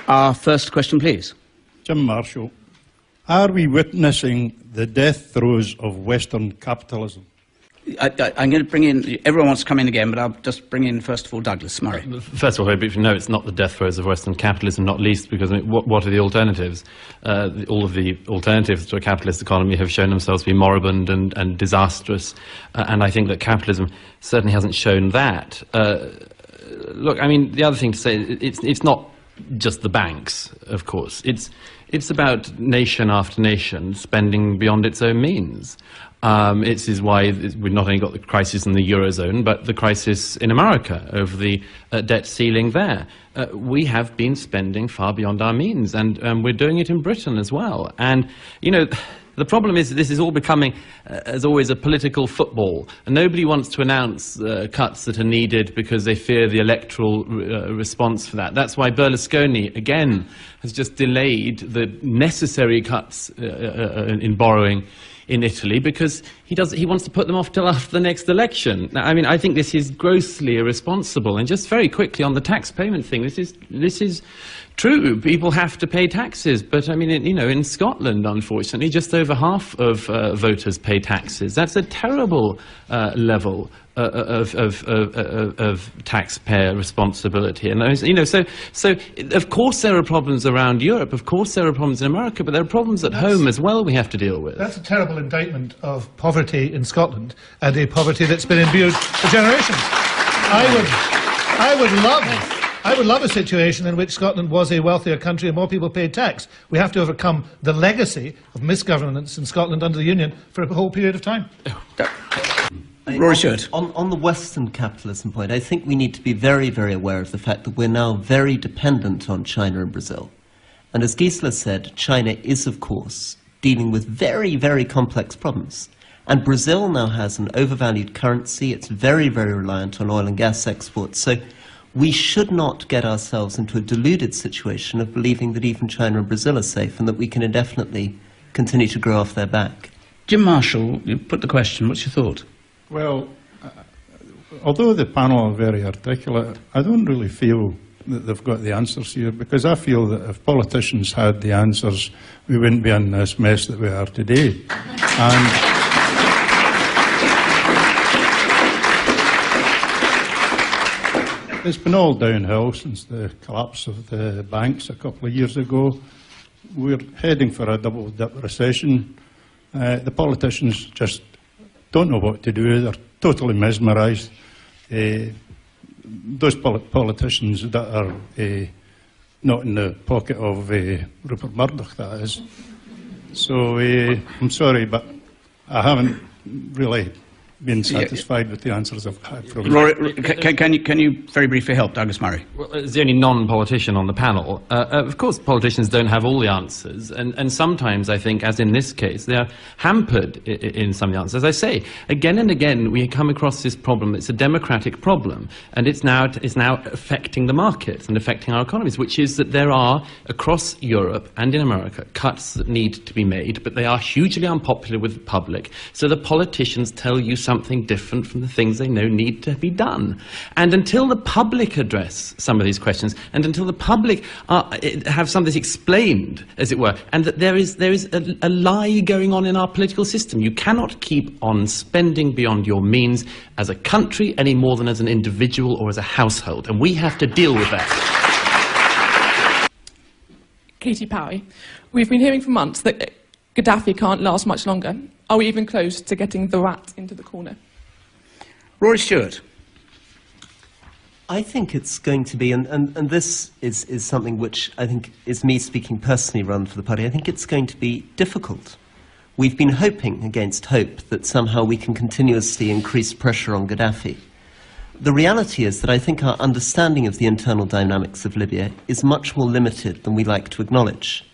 Our first question, please. Jim Marshall, are we witnessing the death throes of Western capitalism? I'm going to bring in, everyone wants to come in again, but I'll just bring in, first of all, Douglas Murray. First of all, very briefly, no, it's not the death throes of Western capitalism, not least because, I mean, what are the alternatives? All of the alternatives to a capitalist economy have shown themselves to be moribund and disastrous, and I think that capitalism certainly hasn't shown that. Look, I mean, the other thing to say, it's not just the banks, of course. It's about nation after nation spending beyond its own means. It is why we've not only got the crisis in the Eurozone, but the crisis in America over the debt ceiling there. We have been spending far beyond our means, and we're doing it in Britain as well. And, you know, the problem is that this is all becoming, as always, a political football. And nobody wants to announce cuts that are needed because they fear the electoral response for that. That's why Berlusconi, again, has just delayed the necessary cuts in borrowing in Italy, because he wants to put them off till after the next election. Now, I mean, I think this is grossly irresponsible. And just very quickly on the tax payment thing, this is true. People have to pay taxes, but I mean, in Scotland, unfortunately, just over half of voters pay taxes. That's a terrible level of taxpayer responsibility. And so of course there are problems around Europe. Of course there are problems in America, but there are problems at home as well we have to deal with. That's a terrible indictment of poverty in Scotland, and a poverty that's been imbued for generations. I would love a situation in which Scotland was a wealthier country and more people paid tax. We have to overcome the legacy of misgovernance in Scotland under the Union for a whole period of time. Rory Stewart. On the Western capitalism point, I think we need to be very, very aware of the fact that we're now very dependent on China and Brazil. And as Gisela said, China is, of course, dealing with very, very complex problems. And Brazil now has an overvalued currency. It's very, very reliant on oil and gas exports. So we should not get ourselves into a deluded situation of believing that even China and Brazil are safe and that we can indefinitely continue to grow off their back. Jim Marshall, you put the question. What's your thought? Well, although the panel are very articulate, I don't really feel that they've got the answers here, because I feel that if politicians had the answers, we wouldn't be in this mess that we are today. And it's been all downhill since the collapse of the banks a couple of years ago. We're heading for a double-dip recession. The politicians just don't know what to do. They're totally mesmerised. Those politicians that are not in the pocket of Rupert Murdoch, that is. So I'm sorry, but I haven't really been satisfied with the answers I've had from Rory, can you very briefly help Douglas Murray? Well, as the only non-politician on the panel, of course politicians don't have all the answers, and sometimes I think, as in this case, they are hampered in some of the answers. As I say, again and again we come across this problem. It's a democratic problem, and it's now affecting the markets and affecting our economies, which is that there are, across Europe and in America, cuts that need to be made, but they are hugely unpopular with the public, so the politicians tell you something different from the things they know need to be done. And until the public address some of these questions, and until the public have some of this explained, as it were, and that there is a lie going on in our political system. You cannot keep on spending beyond your means as a country any more than as an individual or as a household, and we have to deal with that. Katie Powie, we've been hearing for months that Gaddafi can't last much longer. Are we even close to getting the rat into the corner? Rory Stewart. I think it's going to be, and this is something which I think is me speaking personally rather for the party, I think it's going to be difficult. We've been hoping against hope that somehow we can continuously increase pressure on Gaddafi. The reality is that I think our understanding of the internal dynamics of Libya is much more limited than we like to acknowledge.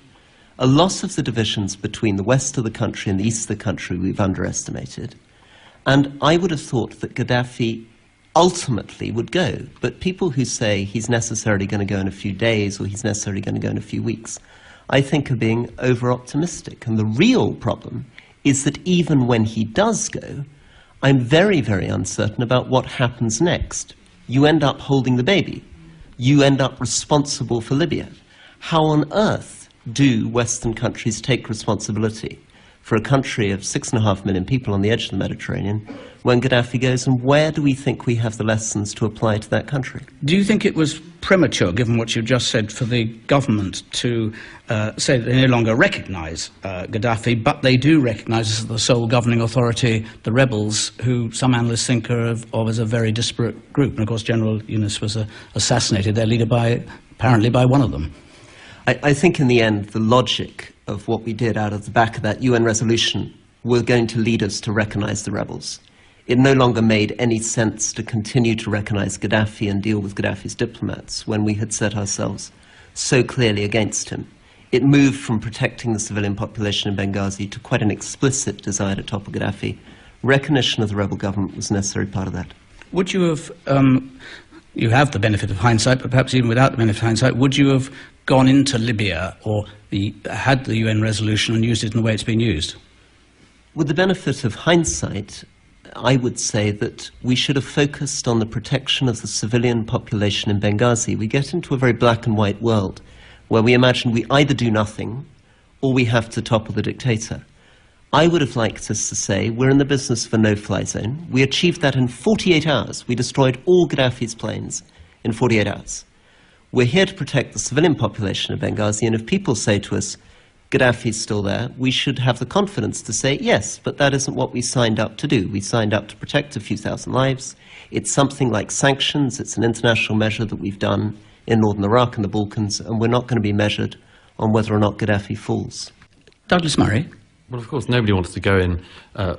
A lot of the divisions between the west of the country and the east of the country we've underestimated. And I would have thought that Gaddafi ultimately would go. But people who say he's necessarily going to go in a few days or he's necessarily going to go in a few weeks, I think are being over-optimistic. And the real problem is that even when he does go, I'm very, very uncertain about what happens next. You end up holding the baby. You end up responsible for Libya. How on earth do Western countries take responsibility for a country of 6.5 million people on the edge of the Mediterranean when Gaddafi goes, and where do we think we have the lessons to apply to that country? Do you think it was premature, given what you just said, for the government to say that they no longer recognise Gaddafi, but they do recognise as the sole governing authority the rebels, who some analysts think of as a very disparate group? And of course General Yunus was assassinated, their leader, apparently by one of them. I think in the end the logic of what we did out of the back of that UN resolution were going to lead us to recognise the rebels. It no longer made any sense to continue to recognise Gaddafi and deal with Gaddafi's diplomats when we had set ourselves so clearly against him. It moved from protecting the civilian population in Benghazi to quite an explicit desire to topple Gaddafi. Recognition of the rebel government was a necessary part of that. Would you have, you have the benefit of hindsight, but perhaps even without the benefit of hindsight, would you have gone into Libya or had the UN resolution and used it in the way it's been used? With the benefit of hindsight, I would say that we should have focused on the protection of the civilian population in Benghazi. We get into a very black and white world where we imagine we either do nothing or we have to topple the dictator. I would have liked us to say we're in the business of a no-fly zone. We achieved that in 48 hours. We destroyed all Gaddafi's planes in 48 hours. We're here to protect the civilian population of Benghazi, and if people say to us, Gaddafi's still there, we should have the confidence to say, yes, but that isn't what we signed up to do. We signed up to protect a few thousand lives. It's something like sanctions. It's an international measure that we've done in northern Iraq and the Balkans, and we're not going to be measured on whether or not Gaddafi falls. Douglas Murray. Well, of course, nobody wants to go in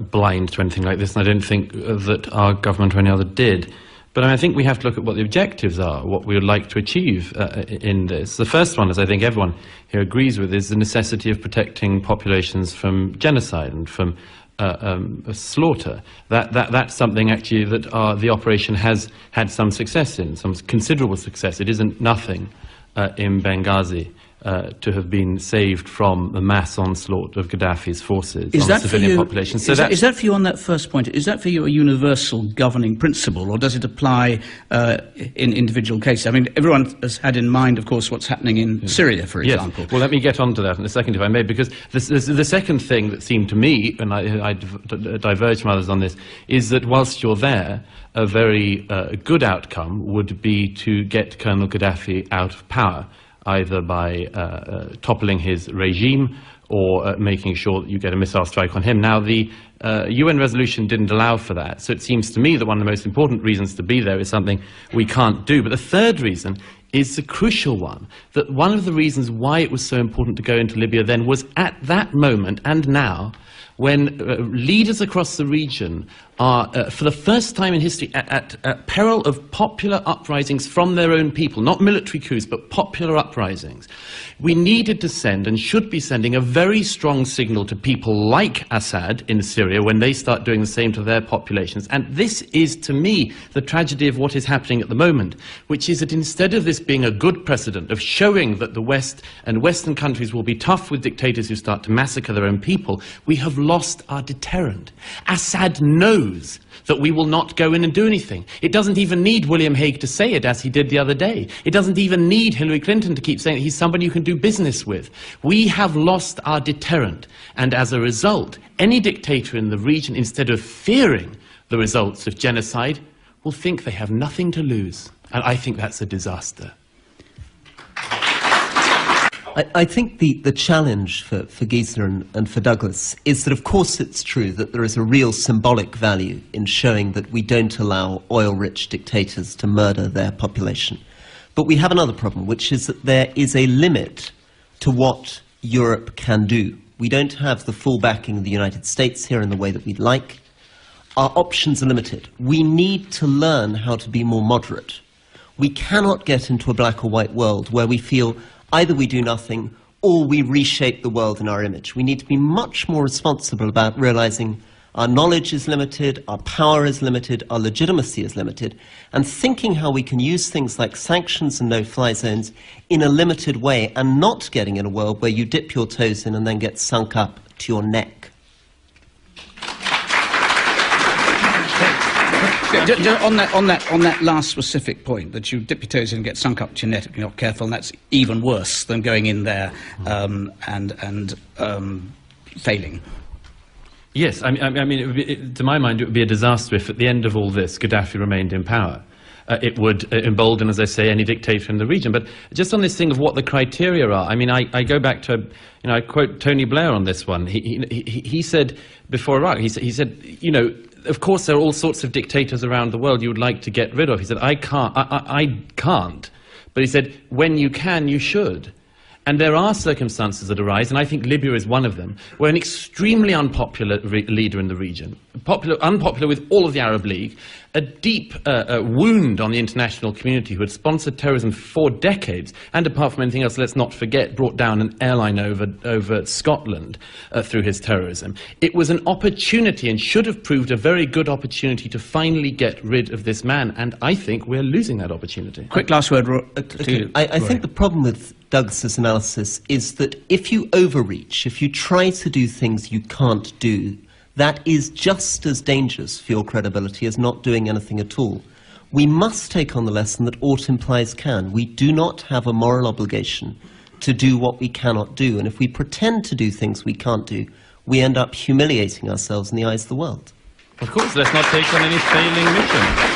blind to anything like this, and I don't think that our government or any other did. But I think we have to look at what the objectives are, what we would like to achieve in this. The first one, as I think everyone here agrees with, is the necessity of protecting populations from genocide and from slaughter. That's something actually that the operation has had some success in, some considerable success. It isn't nothing in Benghazi to have been saved from the mass onslaught of Gaddafi's forces on the civilian population. So is that for you on that first point? Is that for you a universal governing principle, or does it apply in individual cases? I mean, everyone has had in mind, of course, what's happening in Syria, for example. Yes. Well, let me get on to that in a second, if I may, because the second thing that seemed to me, and I diverge from others on this, is that whilst you're there, a very good outcome would be to get Colonel Gaddafi out of power, either by toppling his regime or making sure that you get a missile strike on him. Now, the UN resolution didn't allow for that, so it seems to me that one of the most important reasons to be there is something we can't do. But the third reason is the crucial one, that one of the reasons why it was so important to go into Libya then was at that moment and now, when leaders across the region are, for the first time in history, at peril of popular uprisings from their own people, not military coups, but popular uprisings. We needed to send, and should be sending, a very strong signal to people like Assad in Syria when they start doing the same to their populations. And this is, to me, the tragedy of what is happening at the moment, which is that instead of this being a good precedent of showing that the West and Western countries will be tough with dictators who start to massacre their own people, we have lost our deterrent. Assad knows that we will not go in and do anything. It doesn't even need William Hague to say it, as he did the other day. It doesn't even need Hillary Clinton to keep saying that he's somebody you can do business with. We have lost our deterrent, and as a result, any dictator in the region, instead of fearing the results of genocide, will think they have nothing to lose. And I think that's a disaster. I think the challenge for Gisela and for Douglas is that, of course, it's true that there is a real symbolic value in showing that we don't allow oil-rich dictators to murder their population. But we have another problem, which is that there is a limit to what Europe can do. We don't have the full backing of the United States here in the way that we'd like. Our options are limited. We need to learn how to be more moderate. We cannot get into a black or white world where we feel either we do nothing or we reshape the world in our image. We need to be much more responsible about realizing our knowledge is limited, our power is limited, our legitimacy is limited, and thinking how we can use things like sanctions and no-fly zones in a limited way, and not getting in a world where you dip your toes in and then get sunk up to your neck. on that last specific point, that you dip your toes in and get sunk up to your net if you're not careful, and that's even worse than going in there and failing. Yes, I mean it would be, to my mind, it would be a disaster if at the end of all this Gaddafi remained in power. It would embolden, as I say, any dictator in the region. But just on this thing of what the criteria are, I mean, I go back to, I quote Tony Blair on this one. He said before Iraq, he said, of course there are all sorts of dictators around the world you would like to get rid of. He said, I can't. But he said, when you can, you should. And there are circumstances that arise, and I think Libya is one of them, where an extremely unpopular leader in the region, unpopular with all of the Arab League, a deep wound on the international community who had sponsored terrorism for decades, and apart from anything else, let's not forget, brought down an airline over Scotland through his terrorism. It was an opportunity, and should have proved a very good opportunity, to finally get rid of this man, and I think we're losing that opportunity. Quick last word, I think the problem with Douglas's analysis is that if you overreach, if you try to do things you can't do, that is just as dangerous for your credibility as not doing anything at all. We must take on the lesson that ought implies can. We do not have a moral obligation to do what we cannot do, and if we pretend to do things we can't do, we end up humiliating ourselves in the eyes of the world. Of course, let's not take on any failing mission.